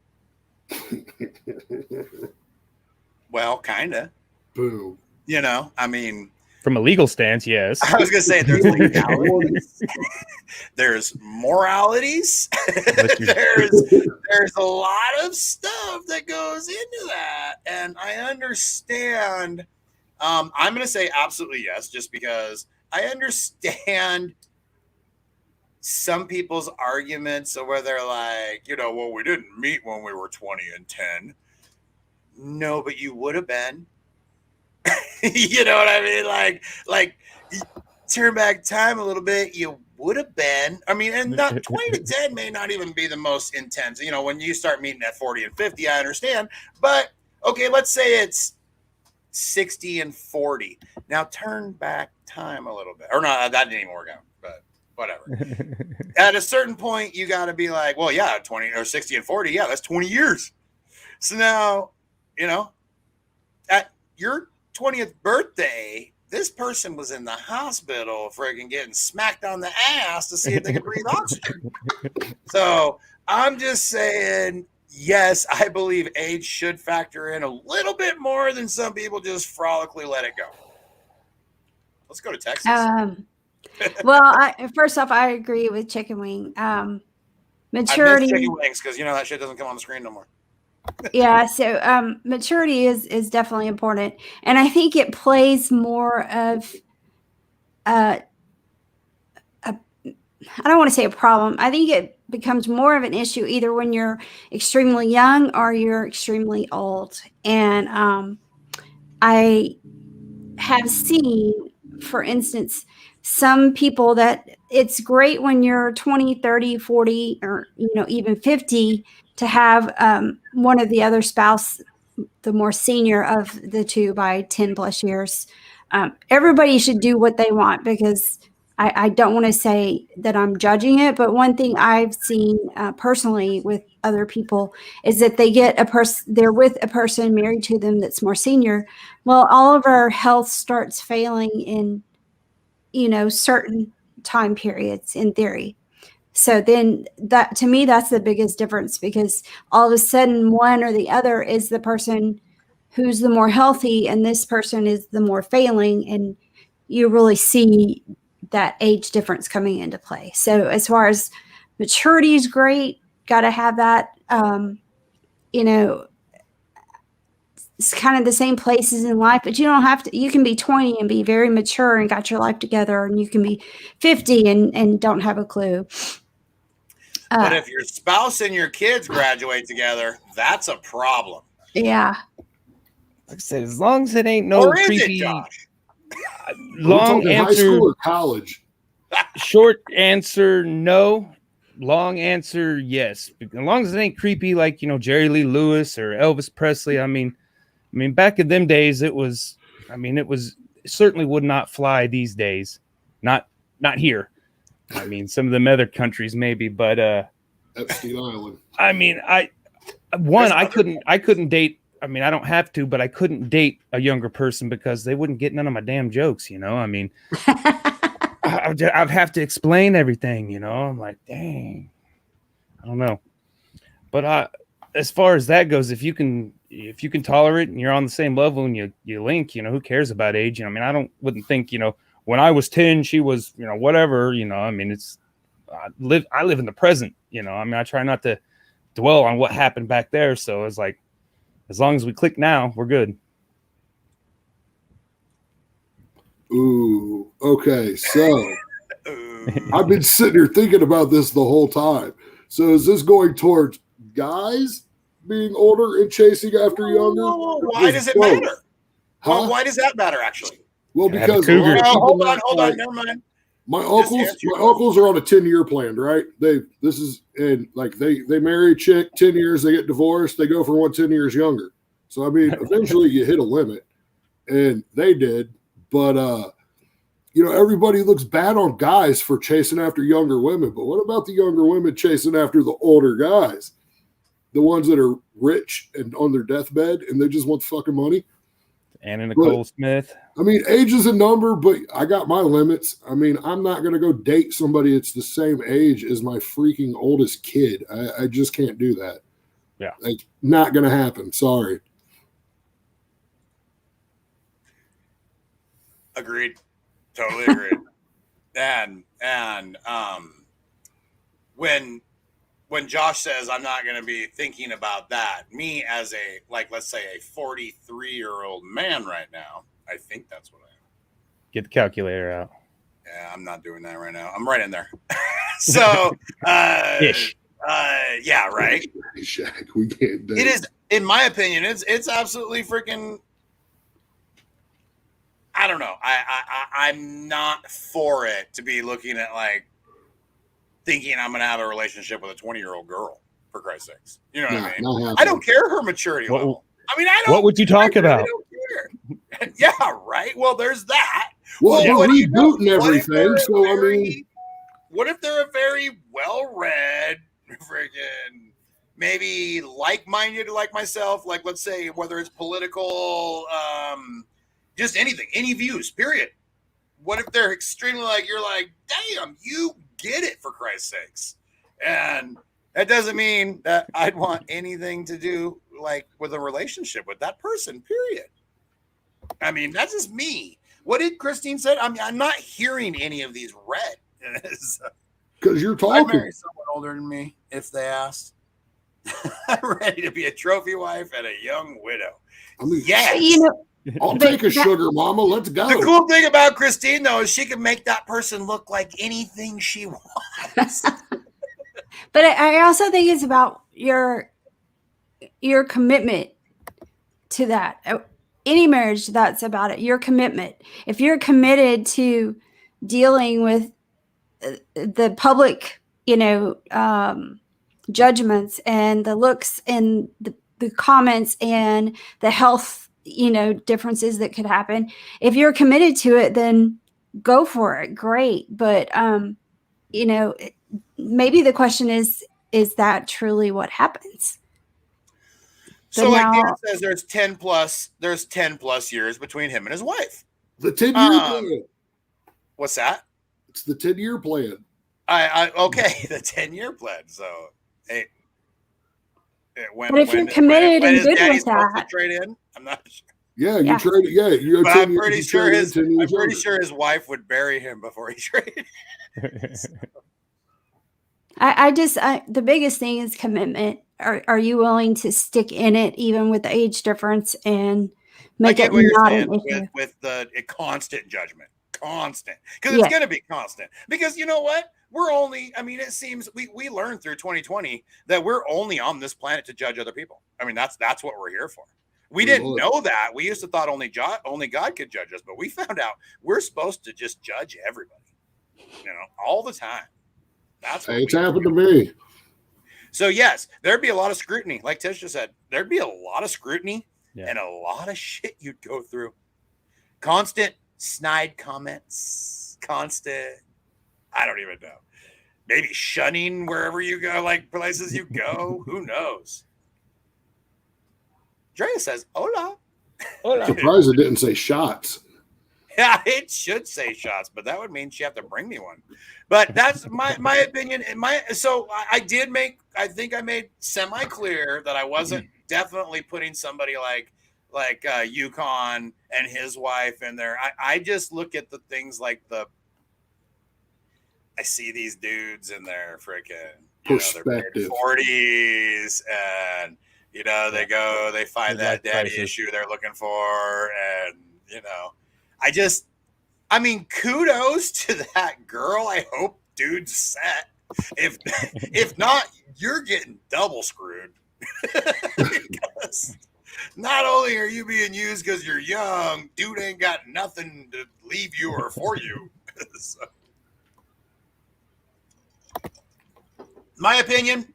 Well, kind of. Boom. From a legal stance, yes. I was going to say there's legalities, there's moralities, there's a lot of stuff that goes into that, and I understand. I'm going to say absolutely yes, just because I understand some people's arguments where they're like, well, we didn't meet when we were 20 and 10. No, but you would have been. You know what I mean? Like turn back time a little bit, you would have been. I mean, and not 20 to 10 may not even be the most intense. When you start meeting at 40 and 50, I understand. But okay, let's say it's 60 and 40. Now turn back time a little bit. Or no, that didn't even work out, but whatever. At a certain point, you got to be like, well, yeah, 20 or 60 and 40. Yeah, that's 20 years. So now, at your 20th birthday, this person was in the hospital friggin' getting smacked on the ass to see if they could breathe oxygen. So I'm just saying, yes, I believe age should factor in a little bit more than some people just frolically let it go. Let's go to Texas. Well, first off, I agree with Chicken Wing. I miss Maturity, chicken wings because that shit doesn't come on the screen no more. yeah. So maturity is definitely important, and I think it plays more of I don't want to say a problem. I think it becomes more of an issue either when you're extremely young or you're extremely old. And I have seen, for instance, some people that it's great when you're 20, 30, 40, or even 50 to have one of the other spouse, the more senior of the two by 10 plus years. Everybody should do what they want because I don't want to say that I'm judging it, but one thing I've seen personally with other people is that they get they're with a person married to them that's more senior. Well, all of our health starts failing in, certain time periods in theory. So then that, to me, that's the biggest difference because all of a sudden one or the other is the person who's the more healthy and this person is the more failing. And you really see that age difference coming into play. So as far as maturity is great, got to have that, it's kind of the same places in life, but you don't have to, you can be 20 and be very mature and got your life together. And you can be 50 and don't have a clue. But if your spouse and your kids graduate together, that's a problem. Yeah. Like I said, as long as it ain't no Or is creepy. it, Josh? Long high answer, school or college? short answer, no. Long answer, yes. As long as it ain't creepy like Jerry Lee Lewis or Elvis Presley. I mean, back in them days, it certainly would not fly these days. Not here. I mean, some of them other countries maybe, but Epstein Island. I mean, I couldn't date. I mean, I don't have to, but I couldn't date a younger person because they wouldn't get none of my damn jokes. I mean, I'd have to explain everything. I'm like, dang, I don't know. But as far as that goes, if you can tolerate and you're on the same level and you link, who cares about age? I mean, wouldn't think, when I was 10, she was, whatever, I mean, I live in the present, I mean, I try not to dwell on what happened back there. So it's like, as long as we click now, we're good. Ooh, okay. So I've been sitting here thinking about this the whole time. So is this going towards guys being older and chasing after younger? Why does it matter? Huh? Well, why does that matter, actually? Well, because hold on, never mind. My uncles are on a 10-year plan, right? They marry a chick, 10 years, they get divorced, they go for 10 years younger. So I mean, eventually you hit a limit, and they did. But everybody looks bad on guys for chasing after younger women. But what about the younger women chasing after the older guys? The ones that are rich and on their deathbed and they just want fucking money? Anna Nicole Smith. I mean, age is a number, but I got my limits. I mean, I'm not going to go date somebody that's the same age as my freaking oldest kid. I just can't do that. Yeah. Like, not going to happen. Sorry. Agreed. Totally agreed. and when Josh says I'm not going to be thinking about that, me as let's say a 43-year-old man right now, I think that's what I am. Get the calculator out. Yeah, I'm not doing that right now. I'm right in there. So, Ish. Yeah, right. Shaq, we can't do it. Is, in my opinion, it's absolutely freaking. I don't know. I'm not for it to be looking at thinking I'm going to have a relationship with a 20-year-old girl, for Christ's sakes. You know what I mean? I don't care her maturity level. I mean, I don't. What would you talk about? I don't care. Yeah, right. Well, there's that. Well, what we're rebooting everything. So, I mean. What if they're a very well-read, freaking, maybe like-minded like myself, let's say, whether it's political, just anything, any views, period. What if they're extremely you're like, damn, you get it, for Christ's sakes. And that doesn't mean that I'd want anything to do with a relationship with that person, period. I mean, that's just me. What did Christine say? I'm not hearing any of these read. Because you're I'd talking. marry someone older than me if they asked. I'm ready to be a trophy wife and a young widow. I mean, Yes. You know, I'll but take a that- sugar mama. Let's go. The cool thing about Christine, though, is she can make that person look like anything she wants. but I also think it's about your commitment to that. Any marriage, that's about it. Your commitment. If you're committed to dealing with the public, judgments and the looks and the comments and the health, differences that could happen. If you're committed to it, then go for it. Great. But, maybe the question is that truly what happens? So, like Dan now- says, there's 10 plus years between him and his wife. The 10-year plan. What's that? It's the 10-year plan. Okay, the 10-year plan. So, hey, But if you're committed and is good Daddy with supposed to that- trade in? I'm not sure. Yeah, you Yeah. trade it. Yeah, you go But 10 I'm years, pretty you sure trade in his 10 years I'm pretty later. sure his wife would bury him before he traded. the biggest thing is commitment. Are you willing to stick in it even with the age difference and I make get it what you're not saying an issue? with the constant judgment, constant, because it's Yeah. going to be constant. Because you know what? We're only. I mean, it seems we learned through 2020 that we're only on this planet to judge other people. I mean, that's what we're here for. We Pretty didn't much. know that. We used to thought only God could judge us, but we found out we're supposed to just judge everybody, all the time. That's what Hey, it's we happened do. to me. So yes, there'd be a lot of scrutiny. Like Tisha said, there'd be a lot of scrutiny Yeah. and a lot of shit you'd go through. Constant snide comments, constant, I don't even know. Maybe shunning wherever you go, like places you go. Who knows? Drea says, hola. Surprised it didn't say shots. Yeah, it should say shots, but that would mean she have to bring me one. But that's my opinion. And I think I made semi-clear that I wasn't definitely putting somebody like Yukon and his wife in there. I just look at the things like I see these dudes in their freaking Perspective. 40s and they find Midlife that daddy crisis. issue they're looking for, and kudos to that girl. I hope dude's set. If not, you're getting double screwed. Because not only are you being used because you're young, dude ain't got nothing to leave you or for you. So, my opinion,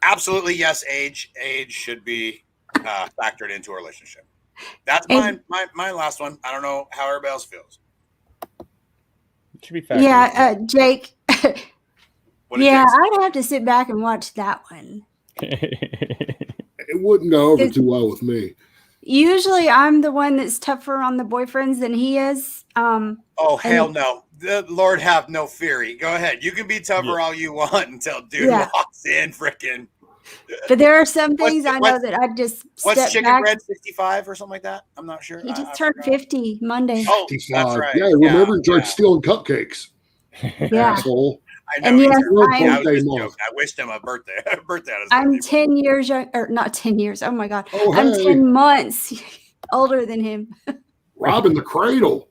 absolutely yes. Age should be factored into a relationship. That's my last one. I don't know how everybody else feels. It should be factored. Yeah, Jake. What did Yeah, Jake say? I'd have to sit back and watch that one. It wouldn't go over too well with me. Usually, I'm the one that's tougher on the boyfriends than he is. Oh, hell no. The Lord have no fury. Go ahead. You can be tougher all you want until dude Yeah. walks in freaking. But there are some What's- things I know what's- that I just What's step chicken back. bread 65 or something like that? I'm not sure. He I just turned forgot. 50 Monday. Oh, that's right. Yeah, remember he tried yeah. stealing cupcakes. Yeah. Asshole. I know. And he yes, turned- I'm- I was birthday just month. joking. I wished him a birthday on his I'm birthday. 10 years young, or not 10 years. Oh my God. Oh, I'm hey. 10 months older than him. Robbing the cradle.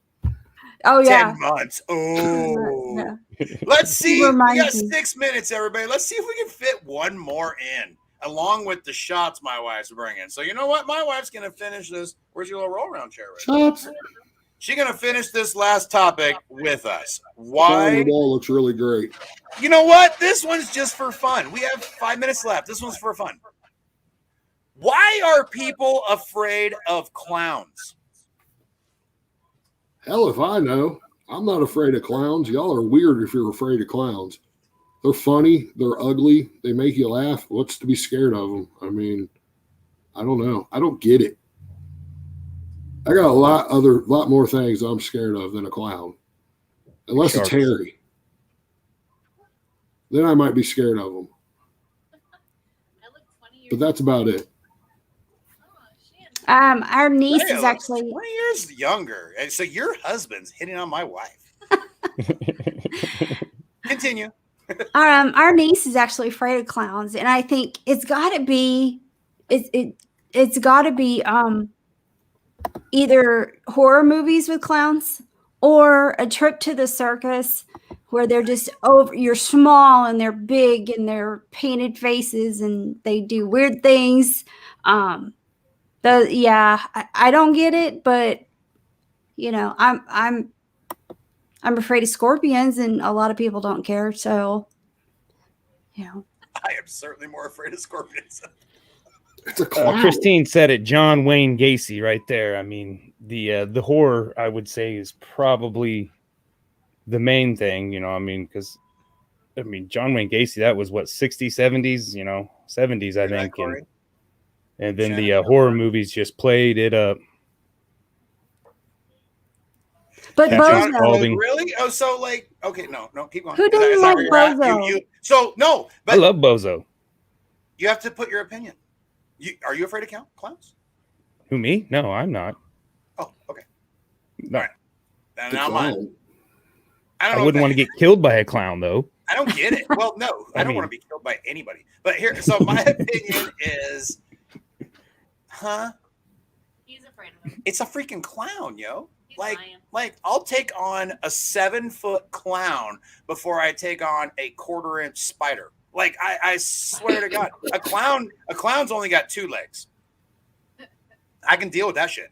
Oh, yeah. 10 months. Oh. Yeah. Let's see. We Reminds got me. 6 minutes, everybody. Let's see if we can fit one more in, along with the shots my wife's bringing. So you know what? My wife's going to finish this. Where's your little roll-around chair? Right? Shots. She's going to finish this last topic with us. Flying Why? the wall looks really great. You know what? This one's just for fun. We have 5 minutes left. This one's for fun. Why are people afraid of clowns? Hell if I know. I'm not afraid of clowns. Y'all are weird if you're afraid of clowns. They're funny. They're ugly. They make you laugh. What's to be scared of them? I mean, I don't know. I don't get it. I got a lot more things I'm scared of than a clown. Unless it's Sharks. hairy. Then I might be scared of them. But that's about it. Our niece Rodeo is looks actually 20 years younger. And so your husband's hitting on my wife. Continue. our niece is actually afraid of clowns, and I think it's got to be it's got to be either horror movies with clowns or a trip to the circus where they're just over. You're small and they're big and they're painted faces and they do weird things. I don't get it, but I'm afraid of scorpions, and a lot of people don't care. So, I am certainly more afraid of scorpions. It's a clown. Christine said it. John Wayne Gacy, right there. I mean, the horror, I would say, is probably the main thing. Because John Wayne Gacy, that was what 60s, 70s, 70s, I think, and then the horror movies just played it up. But John, Bozo, really? Oh, so okay, no, keep going. Who doesn't like Bozo? But I love Bozo. you have to put your opinion. Are you afraid of clowns? Who, me? No, I'm not. Oh, okay. No. All right. The Now clown. mine. I wouldn't want to get killed by a clown, though. I don't get it. Well, no, I don't want to be killed by anybody. But here, so my opinion is, He's afraid of him. it's a freaking clown, yo. He's lying. I'll take on a 7-foot clown before I take on a 1/4-inch spider. I swear to God, a clown's only got 2 legs. I can deal with that shit.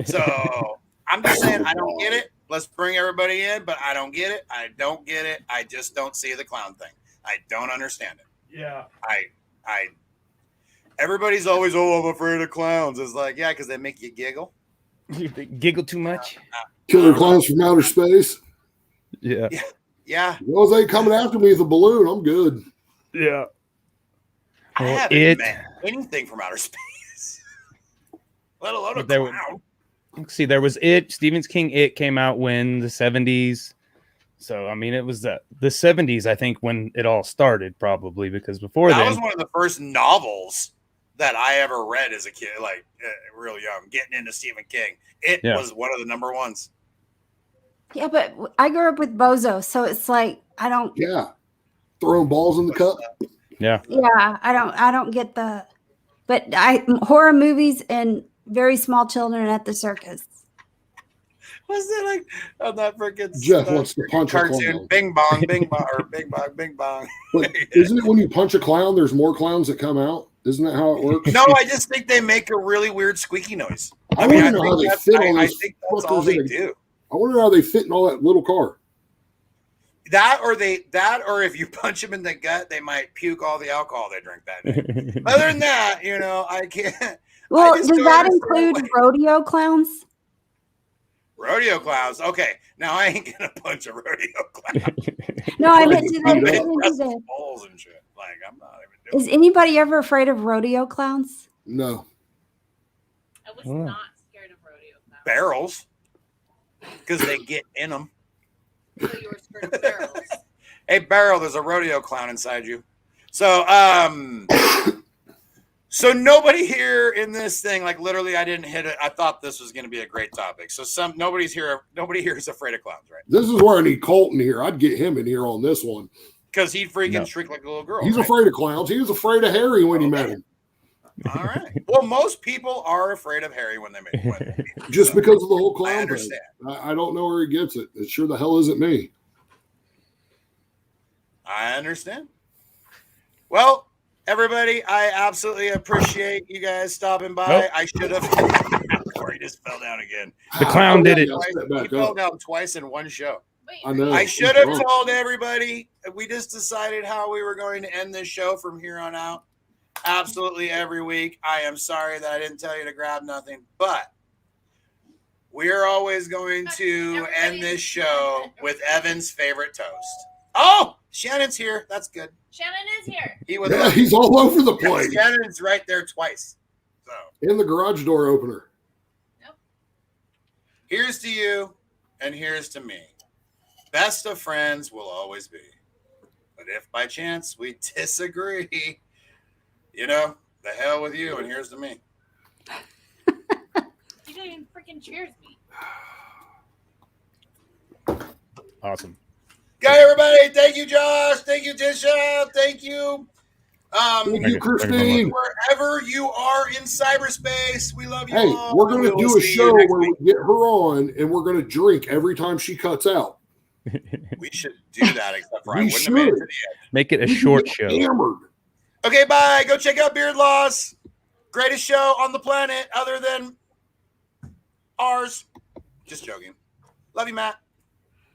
So I'm just saying, I don't get it. Let's bring everybody in, but I don't get it. I don't get it. I just don't see the clown thing. I don't understand it. Yeah. Everybody's always, I'm afraid of clowns. It's yeah, because they make you giggle. You giggle too much? Killer clowns from outer space. Yeah. Yeah. As long as they ain't coming after me with a balloon, I'm good. Yeah. I Well, haven't met anything from outer space, let alone a clown. See, there was It. Stephen King It came out when the 70s. So, it was the 70s, I think, when it all started, probably, because before that then... was one of the first novels that I ever read as a kid, real young, getting into Stephen King. It was one of the number ones. yeah, but I grew up with Bozo, so it's I don't. Yeah. Throwing balls in the cup. Yeah. Yeah, I don't get the. But horror movies and very small children at the circus. Was it on that freaking Jeff wants to punch a cartoon? clown. Bing bong, bing bong, or bing bong, bing bong. But isn't it when you punch a clown, there's more clowns that come out? Isn't that how it works? No, I just think they make a really weird squeaky noise. I want to know how they fit all I those think that's all they do. I wonder how they fit in all that little car. That or if you punch them in the gut, they might puke all the alcohol they drink that day. Other than that, I can't. Well, does that include rodeo clowns? Rodeo clowns? Okay, now I ain't gonna punch a rodeo clown. No, I meant to balls and shit. I'm not even doing. Is anybody ever afraid of rodeo clowns? No. I was not scared of rodeo clowns. Barrels, because they get in them. So you were scared of barrels. Hey, Barrel, there's a rodeo clown inside you. So, so nobody here in this thing, literally, I didn't hit it. I thought this was going to be a great topic. So nobody here is afraid of clowns, right? This is where I need Colton here. I'd get him in here on this one. Because he'd freaking shriek like a little girl. He's afraid of clowns. He was afraid of Harry when he met him. All right. Well, most people are afraid of Harry when they meet him. Just because of the whole clown I thing. understand. I don't know where he gets it. It sure the hell isn't me. I understand. Well, everybody, I absolutely appreciate you guys stopping by. Nope. I should have. Corey just fell down again. The clown did it. He fell down twice in one show. Wait, I know. I should have told everybody. We just decided how we were going to end this show from here on out. Absolutely every week. I am sorry that I didn't tell you to grab nothing, but we're always going to end this show with Evan's favorite toast. Oh, Shannon's here. That's good. Shannon is here. He's all over the place. Shannon's right there twice. So In the garage door opener. here's to you, and here's to me. Best of friends will always be. But if by chance we disagree, the hell with you, and here's to me. She didn't even freaking cheers me. Awesome. Okay, everybody. Thank you, Josh. Thank you, Tisha. Thank you. Thank you, Christine. Wherever you are in cyberspace, we love you Hey, all. we're going to We will do a see you show next where week. we get her on and we're going to drink every time she cuts out. We should do that, except for I We wouldn't have made it should. to the end. Make it a We can short get show. Hammered. Okay, bye. Go check out Beard Laws. Greatest show on the planet other than ours. Just joking. Love you, Matt.